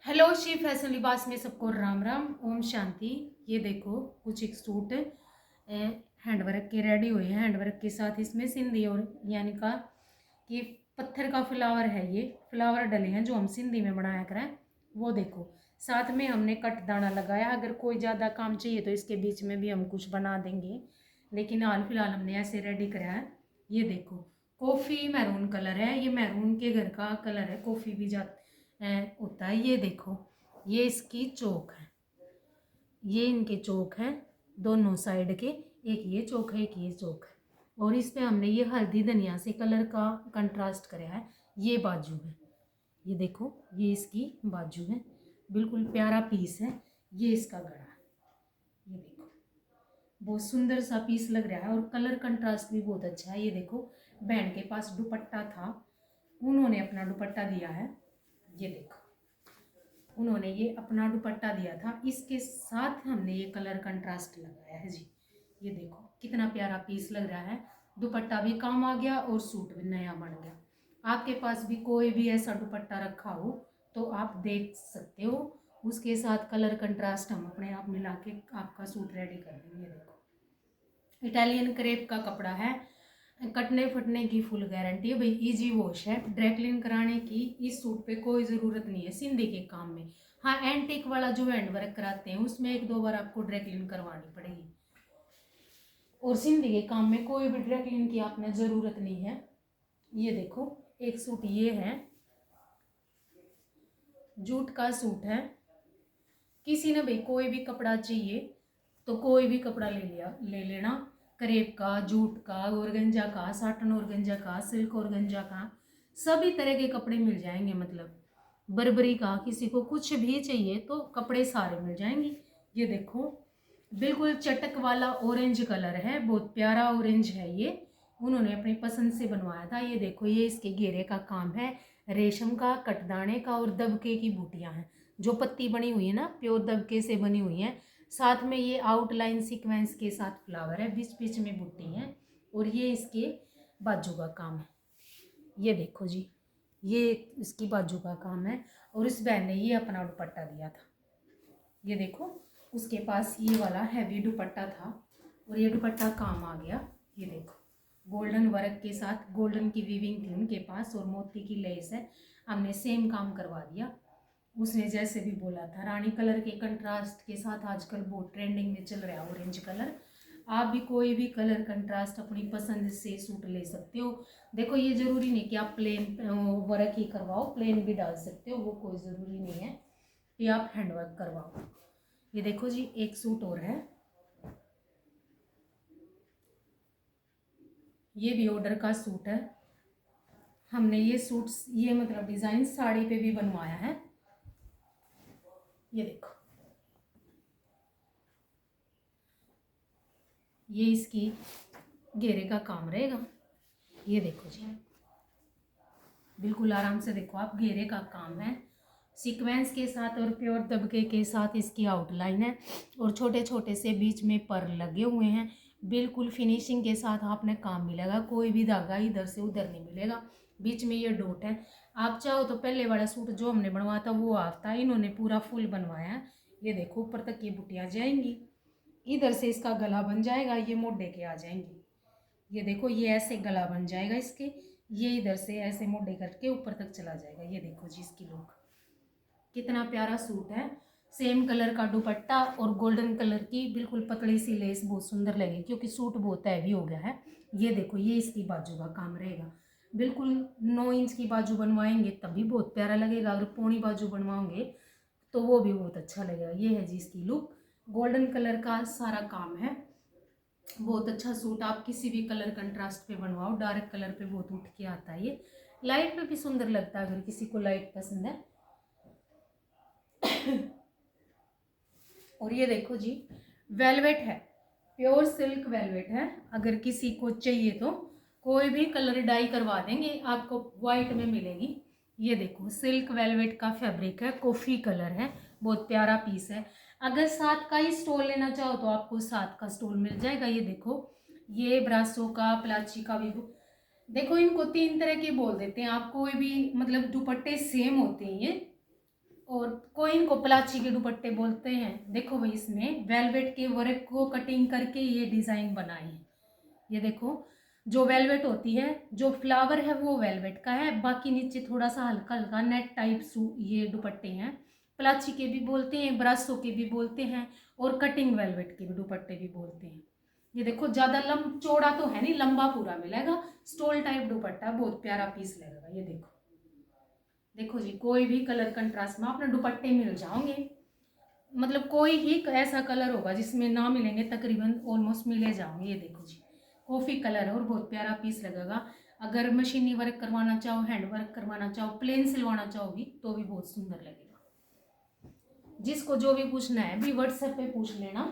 Hello she fashion लिबास में सबको राम राम ओम शांति। ये देखो कुछ एक सूट हैंड वर्क के रेडी हुए हैं। हैंड वर्क के साथ इसमें सिंधी और यानी का कि पत्थर का फ्लावर है। ये फ्लावर डले हैं जो हम सिंधी में बनाया करें। वो देखो साथ में हमने कट दाना लगाया। अगर कोई ज़्यादा काम चाहिए तो इसके बीच में भी हम कुछ बना देंगे, लेकिन हाल फिलहाल हमने ऐसे रेडी करा है। ये देखो कॉफ़ी मैरून कलर है। ये मैरून के घर का कलर है। कॉफ़ी भी जा होता है। ये देखो ये इसकी चौक है। ये इनके चौक हैं दोनों साइड के, एक ये चौक है एक ये चौक है। और इस पे हमने ये हल्दी धनिया से कलर का कंट्रास्ट कराया है। ये बाजू है। ये देखो ये इसकी बाजू है, बिल्कुल प्यारा पीस है। ये इसका गला है। ये देखो बहुत सुंदर सा पीस लग रहा है और कलर कंट्रास्ट भी बहुत अच्छा है। ये देखो बहन के पास दुपट्टा था, उन्होंने अपना दुपट्टा दिया है। ये देखो उन्होंने ये अपना दुपट्टा दिया था, इसके साथ हमने ये कलर कंट्रास्ट लगाया है जी। ये देखो कितना प्यारा पीस लग रहा है। दुपट्टा भी काम आ गया और सूट भी नया बन गया। आपके पास भी कोई भी ऐसा दुपट्टा रखा हो तो आप देख सकते हो, उसके साथ कलर कंट्रास्ट हम अपने आप मिला के आपका सूट रेडी कर देंगे। देखो इटालियन क्रेप का कपड़ा है, कटने फटने की फुल गारंटी है भाई। इजी वॉश है, ड्राई क्लीन कराने की इस सूट पे कोई ज़रूरत नहीं है सिंधी के काम में। हाँ एंटिक वाला जो हैंड वर्क कराते हैं उसमें एक दो बार आपको ड्राई क्लीन करवानी पड़ेगी, और सिंधी के काम में कोई भी ड्राई क्लीन की आपने ज़रूरत नहीं है। ये देखो एक सूट ये है, जूट का सूट है। किसी ने भाई कोई भी कपड़ा चाहिए तो कोई भी कपड़ा ले लेना। करेब का, जूट का, ऑर्गेंजा का, साटन ऑर्गेंजा का, सिल्क ऑर्गेंजा का, सभी तरह के कपड़े मिल जाएंगे। मतलब बर्बरी का, किसी को कुछ भी चाहिए तो कपड़े सारे मिल जाएंगे। ये देखो बिल्कुल चटक वाला ऑरेंज कलर है, बहुत प्यारा ऑरेंज है। ये उन्होंने अपनी पसंद से बनवाया था। ये देखो ये इसके घेरे का काम है, रेशम का, कटदाने का और दबके की बूटियां हैं। जो पत्ती बनी हुई है ना प्योर दबके से बनी हुई है। साथ में ये आउटलाइन सीक्वेंस के साथ फ्लावर है, बीच बीच में बूटी है। और ये इसके बाजू का काम है। ये देखो जी ये इसकी बाजू का काम है। और इस बहन ने ये अपना दुपट्टा दिया था। ये देखो उसके पास ये वाला हैवी दुपट्टा था और ये दुपट्टा काम आ गया। ये देखो गोल्डन वर्क के साथ गोल्डन की वीविंग थी उनके पास और मोती की लेस है। हमने सेम काम करवा दिया। उसने जैसे भी बोला था रानी कलर के कंट्रास्ट के साथ आजकल बहुत ट्रेंडिंग में चल रहा है ऑरेंज कलर। आप भी कोई भी कलर कंट्रास्ट अपनी पसंद से सूट ले सकते हो। देखो ये ज़रूरी नहीं कि आप प्लेन वर्क ही करवाओ, प्लेन भी डाल सकते हो, वो कोई ज़रूरी नहीं है कि आप हैंड वर्क करवाओ। ये देखो जी एक सूट और है, ये भी ऑर्डर का सूट है। हमने ये सूट ये मतलब डिज़ाइन साड़ी पे भी बनवाया है। ये देखो ये इसकी घेरे का काम रहेगा। ये देखो जी बिल्कुल आराम से देखो आप, घेरे का काम है सीक्वेंस के साथ और प्योर दबके के साथ इसकी आउटलाइन है और छोटे छोटे से बीच में पर लगे हुए हैं। बिल्कुल फिनिशिंग के साथ आपने काम मिलेगा, कोई भी धागा इधर से उधर नहीं मिलेगा। बीच में ये डॉट है। आप चाहो तो पहले वाला सूट जो हमने बनवाया था वो हाफ था, इन्होंने पूरा फुल बनवाया है। ये देखो ऊपर तक ये बुटियाँ जाएंगी, इधर से इसका गला बन जाएगा, ये मोटे के आ जाएंगे। ये देखो ये ऐसे गला बन जाएगा इसके, ये इधर से ऐसे मोटे करके ऊपर तक चला जाएगा। ये देखो जी इसकी लुक कितना प्यारा सूट है। सेम कलर का दुपट्टा और गोल्डन कलर की बिल्कुल पतली सी लेस बहुत सुंदर लगेगी क्योंकि सूट बहुत हैवी हो गया है। ये देखो ये इसकी बाजू का काम रहेगा। बिल्कुल 9 इंच की बाजू बनवाएंगे तब भी बहुत प्यारा लगेगा, अगर पौनी बाजू बनवाओगे तो वो भी बहुत अच्छा लगेगा। ये है जी इसकी लुक, गोल्डन कलर का सारा काम है। बहुत अच्छा सूट आप किसी भी कलर कंट्रास्ट पे बनवाओ, डार्क कलर पे बहुत उठ के आता है। ये लाइट पे भी सुंदर लगता है अगर किसी को लाइट पसंद है। और ये देखो जी वेलवेट है, प्योर सिल्क वेलवेट है। अगर किसी को चाहिए तो कोई भी कलर डाई करवा देंगे, आपको वाइट में मिलेगी। ये देखो सिल्क वेलवेट का फैब्रिक है, कॉफ़ी कलर है, बहुत प्यारा पीस है। अगर 7 का ही स्टोल लेना चाहो तो आपको 7 का स्टोल मिल जाएगा। ये देखो ये ब्रासो का, प्लाची का भी। देखो इनको 3 तरह के बोल देते हैं आप, कोई भी मतलब दुपट्टे सेम होते हैं ये, और इनको प्लाची के दुपट्टे बोलते हैं। देखो भाई इसमें वेलवेट के वर्क को कटिंग करके ये डिजाइन बनाए हैं। ये देखो जो वेलवेट होती है, जो फ्लावर है वो वेलवेट का है, बाकी नीचे थोड़ा सा हल्का हल्का नेट टाइप ये दुपट्टे हैं। प्लाची के भी बोलते हैं, ब्रासो के भी बोलते हैं, और कटिंग वेलवेट के भी दुपट्टे भी बोलते हैं। ये देखो ज्यादा चौड़ा तो है नहीं, लंबा पूरा मिलेगा, स्टोल टाइप दुपट्टा, बहुत प्यारा पीस लगेगा। ये देखो, देखो जी कोई भी कलर कंट्रास्ट में अपने दुपट्टे मिल जाओगे, मतलब कोई ही ऐसा कलर होगा जिसमें ना मिलेंगे, तकरीबन ऑलमोस्ट मिले जाओगे। ये देखो जी कॉफी कलर है और बहुत प्यारा पीस लगेगा। अगर मशीनी वर्क करवाना चाहो, हैंड वर्क करवाना चाहो, प्लेन सिलवाना चाहोगी तो भी बहुत सुंदर लगेगा। जिसको जो भी पूछना है भी व्हाट्सएप पे पूछ लेना।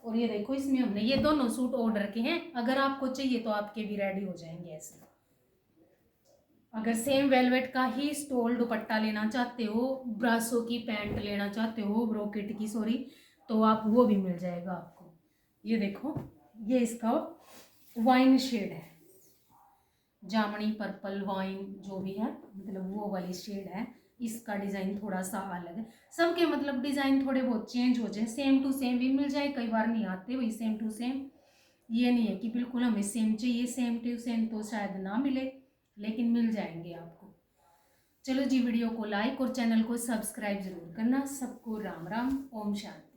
और ये देखो इसमें हमने ये दोनों सूट ऑर्डर के हैं, अगर आपको चाहिए तो आपके भी रेडी हो जाएंगे ऐसे। अगर सेम वेलवेट का ही स्टोल दुपट्टा लेना चाहते हो, ब्रासो की पैंट लेना चाहते हो, ब्रोकेट की सॉरी, तो आप वो भी मिल जाएगा आपको। ये देखो ये इसका वाइन शेड है, जामनी पर्पल वाइन जो भी है, मतलब वो वाली शेड है। इसका डिज़ाइन थोड़ा सा अलग है, सबके मतलब डिज़ाइन थोड़े बहुत चेंज हो जाए, सेम टू सेम भी मिल जाए, कई बार नहीं आते वही सेम टू सेम। ये नहीं है कि बिल्कुल हमें सेम चाहिए, सेम टू सेम तो शायद ना मिले, लेकिन मिल जाएंगे आपको। चलो जी वीडियो को लाइक और चैनल को सब्सक्राइब जरूर करना। सबको राम राम, ओम शांति।